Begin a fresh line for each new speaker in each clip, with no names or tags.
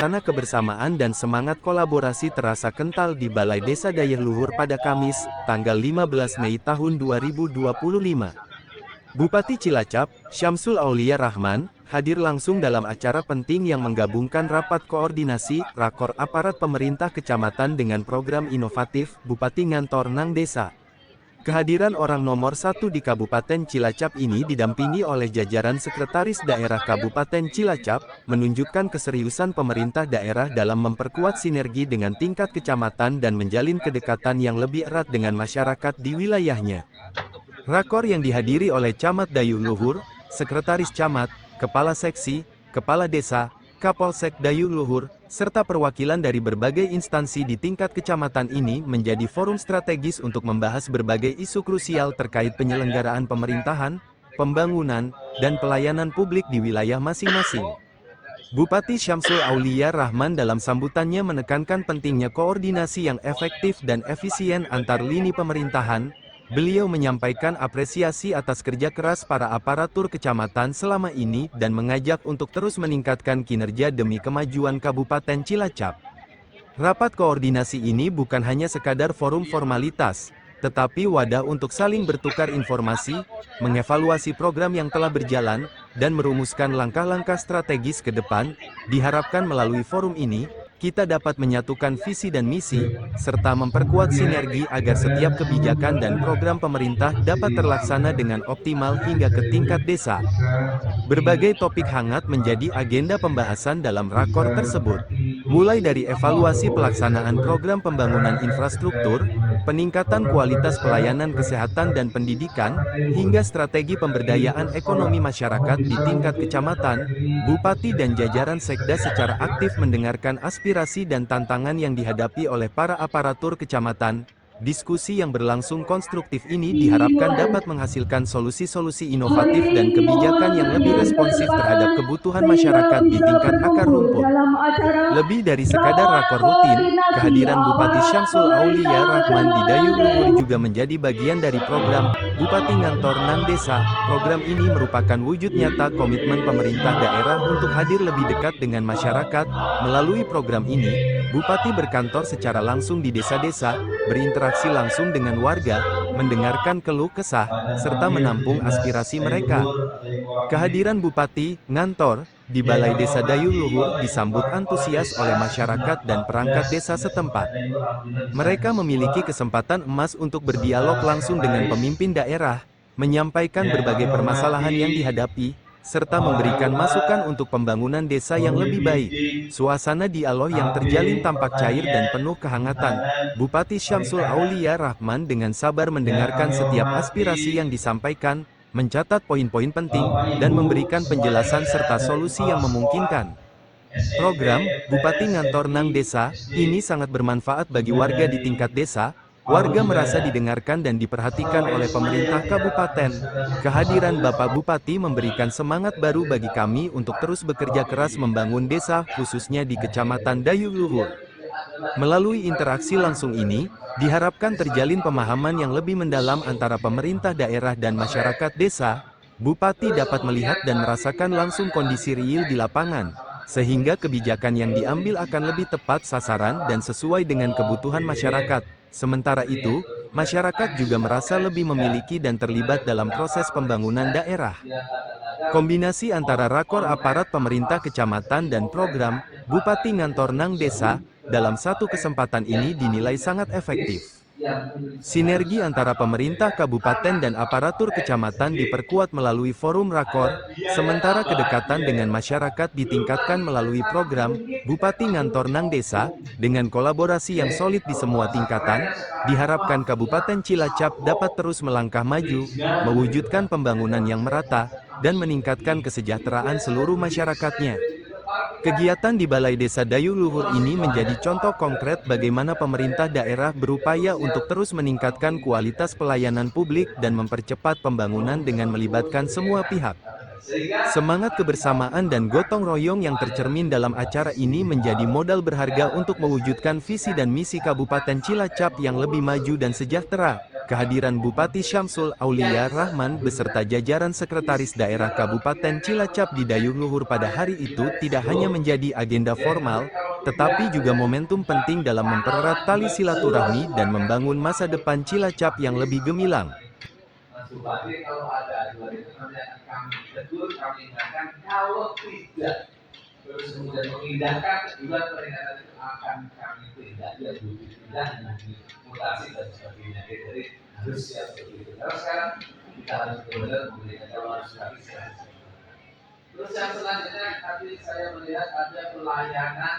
Suasana kebersamaan dan semangat kolaborasi terasa kental di Balai Desa Dayeuh Luhur pada Kamis, tanggal 15 Mei tahun 2025. Bupati Cilacap, Syamsul Aulia Rahman, hadir langsung dalam acara penting yang menggabungkan rapat koordinasi rakor aparat pemerintah kecamatan dengan program inovatif Bupati Ngantor Nang Desa. Kehadiran orang nomor satu di Kabupaten Cilacap ini didampingi oleh jajaran Sekretaris Daerah Kabupaten Cilacap, menunjukkan keseriusan pemerintah daerah dalam memperkuat sinergi dengan tingkat kecamatan dan menjalin kedekatan yang lebih erat dengan masyarakat di wilayahnya. Rakor yang dihadiri oleh Camat Dayeuh Luhur, Sekretaris Camat, Kepala Seksi, Kepala Desa, Kapolsek Dayeuh Luhur, serta perwakilan dari berbagai instansi di tingkat kecamatan ini menjadi forum strategis untuk membahas berbagai isu krusial terkait penyelenggaraan pemerintahan, pembangunan, dan pelayanan publik di wilayah masing-masing. Bupati Syamsul Aulia Rahman dalam sambutannya menekankan pentingnya koordinasi yang efektif dan efisien antar lini pemerintahan. Beliau menyampaikan apresiasi atas kerja keras para aparatur kecamatan selama ini dan mengajak untuk terus meningkatkan kinerja demi kemajuan Kabupaten Cilacap. Rapat koordinasi ini bukan hanya sekadar forum formalitas, tetapi wadah untuk saling bertukar informasi, mengevaluasi program yang telah berjalan, dan merumuskan langkah-langkah strategis ke depan. Diharapkan melalui forum ini, kita dapat menyatukan visi dan misi, serta memperkuat sinergi agar setiap kebijakan dan program pemerintah dapat terlaksana dengan optimal hingga ke tingkat desa. Berbagai topik hangat menjadi agenda pembahasan dalam rakor tersebut. Mulai dari evaluasi pelaksanaan program pembangunan infrastruktur, peningkatan kualitas pelayanan kesehatan dan pendidikan, hingga strategi pemberdayaan ekonomi masyarakat di tingkat kecamatan, Bupati dan jajaran Sekda secara aktif mendengarkan aspirasi dan tantangan yang dihadapi oleh para aparatur kecamatan. Diskusi yang berlangsung konstruktif ini diharapkan dapat menghasilkan solusi-solusi inovatif dan kebijakan yang lebih responsif terhadap kebutuhan masyarakat di tingkat akar rumput. Lebih dari sekadar rakor rutin, kehadiran Bupati Syamsul Aulia Rahman di Dayeuh Luhur juga menjadi bagian dari program Bupati Ngantor Nang Desa. Program ini merupakan wujud nyata komitmen pemerintah daerah untuk hadir lebih dekat dengan masyarakat. Melalui program ini, Bupati berkantor secara langsung di desa-desa, berinteraksi langsung dengan warga, mendengarkan keluh kesah, serta menampung aspirasi mereka. Kehadiran Bupati Ngantor di Balai Desa Dayeuh Luhur disambut antusias oleh masyarakat dan perangkat desa setempat. Mereka memiliki kesempatan emas untuk berdialog langsung dengan pemimpin daerah, menyampaikan berbagai permasalahan yang dihadapi, serta memberikan masukan untuk pembangunan desa yang lebih baik. Suasana dialog yang terjalin tampak cair dan penuh kehangatan. Bupati Syamsul Aulia Rahman dengan sabar mendengarkan setiap aspirasi yang disampaikan, mencatat poin-poin penting, dan memberikan penjelasan serta solusi yang memungkinkan. Program Bupati Ngantor Nang Desa ini sangat bermanfaat bagi warga di tingkat desa. Warga merasa didengarkan dan diperhatikan oleh pemerintah kabupaten. Kehadiran Bapak Bupati memberikan semangat baru bagi kami untuk terus bekerja keras membangun desa, khususnya di Kecamatan Dayeuh Luhur. Melalui interaksi langsung ini, diharapkan terjalin pemahaman yang lebih mendalam antara pemerintah daerah dan masyarakat desa. Bupati dapat melihat dan merasakan langsung kondisi real di lapangan, sehingga kebijakan yang diambil akan lebih tepat sasaran dan sesuai dengan kebutuhan masyarakat. Sementara itu, masyarakat juga merasa lebih memiliki dan terlibat dalam proses pembangunan daerah. Kombinasi antara rakor aparat pemerintah kecamatan dan program Bupati Ngantor Nang Desa dalam satu kesempatan ini dinilai sangat efektif. Sinergi antara pemerintah kabupaten dan aparatur kecamatan diperkuat melalui forum rakor, sementara kedekatan dengan masyarakat ditingkatkan melalui program Bupati Ngantor Nang Desa. Dengan kolaborasi yang solid di semua tingkatan, diharapkan Kabupaten Cilacap dapat terus melangkah maju, mewujudkan pembangunan yang merata, dan meningkatkan kesejahteraan seluruh masyarakatnya. Kegiatan di Balai Desa Dayeuh Luhur ini menjadi contoh konkret bagaimana pemerintah daerah berupaya untuk terus meningkatkan kualitas pelayanan publik dan mempercepat pembangunan dengan melibatkan semua pihak. Semangat kebersamaan dan gotong royong yang tercermin dalam acara ini menjadi modal berharga untuk mewujudkan visi dan misi Kabupaten Cilacap yang lebih maju dan sejahtera. Kehadiran Bupati Syamsul Aulia Rahman beserta jajaran Sekretaris Daerah Kabupaten Cilacap di Dayeuh Luhur pada hari itu tidak hanya menjadi agenda formal, tetapi juga momentum penting dalam mempererat tali silaturahmi dan membangun masa depan Cilacap yang lebih gemilang.
Mas Bupati, kalau ada aduan itu nanti akan kami tegur, kami ingatkan. Kalau tidak, terus kemudian memindahkan aduan peringatan itu akan kami tindak, ya pindah mutasi dan sebagainya. Jadi harus siap seperti itu. Karena sekarang kita harus benar-benar memberikan jawaban sekali. Terus yang selanjutnya tadi saya melihat ada pelayanan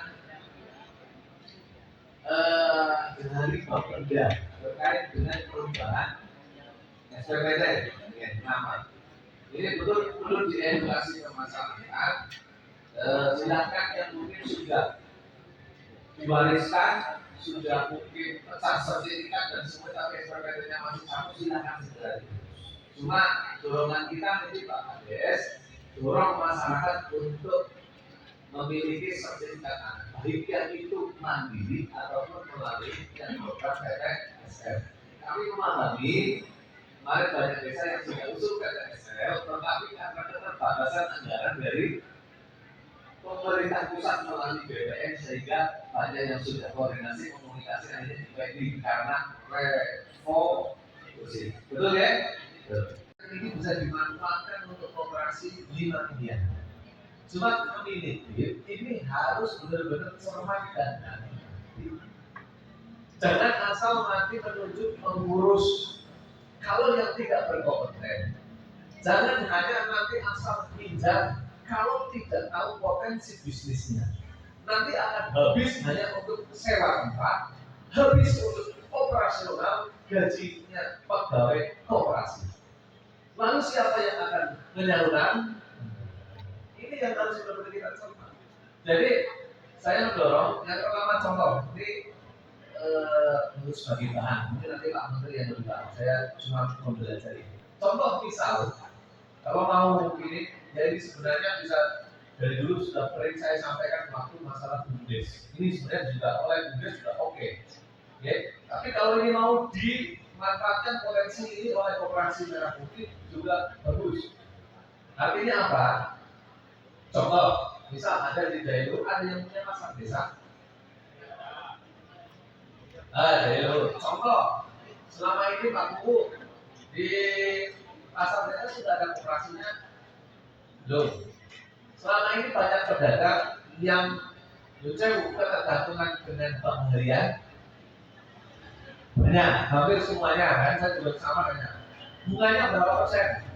dari Bapeda terkait dengan perubahan SPPT ya, nama. Ini betul perlu diedukasi ke masyarakat. Sedangkan yang mungkin sudah diwariskan, sudah mungkin pecah sertifikat dan semua tapi SPPT-nya masih sama, silakan segera. Cuma dorongan kita menjadi Pak Kades, dorong masyarakat untuk memiliki sertifikat anak, baik yang itu mandiri ataupun melalui yang program PTSL. Kami memahami kemarin banyak desa yang sudah usul PTSL, tetapi karena keterbatasan anggaran dari pemerintah pusat melalui BPN sehingga banyak yang sudah koordinasi komunikasi hanya dibagi karena revolusi. Betul ya? Betul. Ini bisa dimanfaatkan untuk operasi 5 miliar. Cuma kami ini harus benar-benar cermat dan hati-hati. Jangan asal nanti menunjuk mengurus kalau yang tidak berkompeten. Jangan hanya nanti asal pinjam kalau tidak tahu potensi bisnisnya. Nanti akan habis hanya untuk sewa tempat, habis untuk operasional gajinya pegawai koperasi. Lalu siapa yang akan menyalurkan? Ini yang harus benar-benar kita cermat. Jadi saya mendorong yang pertama contoh ini untuk sebagai bahan. Mungkin nanti Pak Menteri yang lebih tahu. Saya cuma mempelajari. Contoh misal kalau mau ini, jadi sebenarnya bisa dari dulu sudah sering saya sampaikan waktu masalah BUMDes. Ini sebenarnya juga oleh BUMDes sudah oke. Okay. Tapi kalau ini mau dimanfaatkan potensi ini oleh Koperasi Merah Putih juga bagus. Artinya apa? Contoh, misal ada di Dayeuh, ada yang punya pasar desa. Dayeuh. Contoh, selama ini Pak Bu di pasar desa sudah ada koperasinya. Loh, selama ini banyak pedagang yang ketergantungan dengan bank harian. Banyak, hampir semuanya kan, saya juga sama dengan bunganya berapa persen?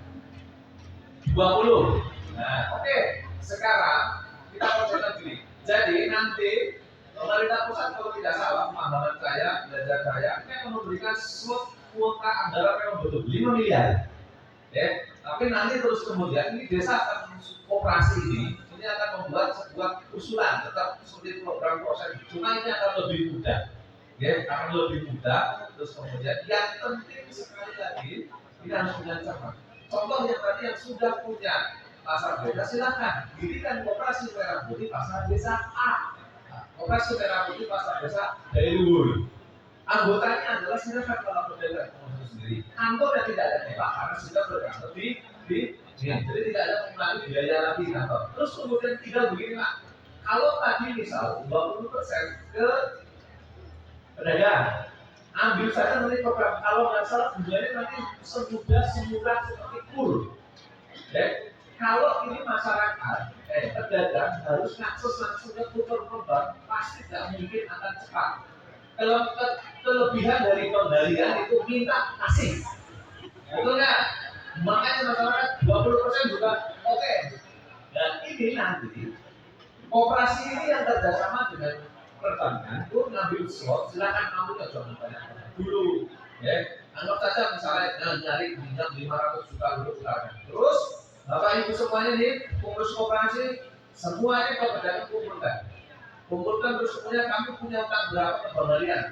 20. Nah, oke. Sekarang kita perhatikan gini. Jadi nanti pemerintah pusat kalau tidak salah pemahaman saya, belajar saya, ini akan memberikan slot kuota anggaran memang betul 5 miliar. Ya, tapi nanti terus kemudian ini desa akan koperasi ini akan membuat sebuah usulan tetap seperti program proses. Cuma ini akan lebih mudah. Ya, akan lebih mudah. Terus kemudian yang penting sekali lagi ini harus dengan cermat. Contoh yang tadi yang sudah punya pasar desa silakan dirikan Koperasi Merah Putih pasar desa A. Koperasi Merah Putih pasar desa Dayeuh. Anggotanya adalah silakan kalau pedagang sendiri. Kantornya tidak ada Pak karena sudah berkantor jadi tidak ada mengurangi biaya lagi kantor. Terus kemudian tinggal begini Pak. Kalau tadi misal 20% ke pedagang, ambil saja nanti program. Kalau nggak salah bunganya nanti semurah seperti kur. Ya. Kalau ini masyarakat, pedagang harus ngakses langsung ke program, pasti tidak mungkin akan cepat. Kalau kelebihan dari penggalian itu minta kasih, betul nggak? Makanya masyarakat 20% juga oke. Dan ini nanti operasi ini yang kerjasama dengan perbankan, itu ngambil slot, silakan kamu ya jangan banyak dulu, ya. Anggap saja misalnya nyari minyak 500 juta dulu silakan. Terus Bapak Ibu semuanya nih, pengurus koperasi, semuanya kalau pedagang kumpulkan terus kemudian kami punya utang berapa ke kembalian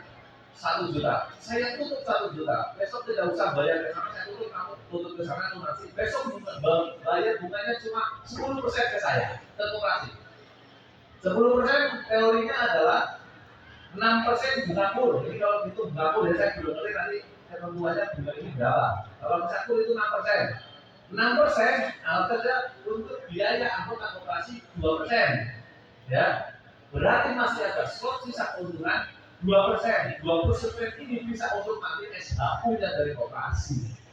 1 juta. Saya tutup 1 juta. Besok tidak usah bayar ke sana, saya tutup kamu tutup ke sana lunasi. Besok bayar bunganya cuma 10% ke saya, ke koperasi. 10% teorinya adalah 6% bunga kur. Jadi kalau itu bunga kur, ya saya belum ngerti nanti ketentuannya bunga ini berapa. Kalau misalkan itu 6%, 6% saja untuk biaya anggota koperasi 2%, ya berarti masih ada slot sisa keuntungan 2%. 20% ini bisa untuk nanti SHU-nya dari koperasi.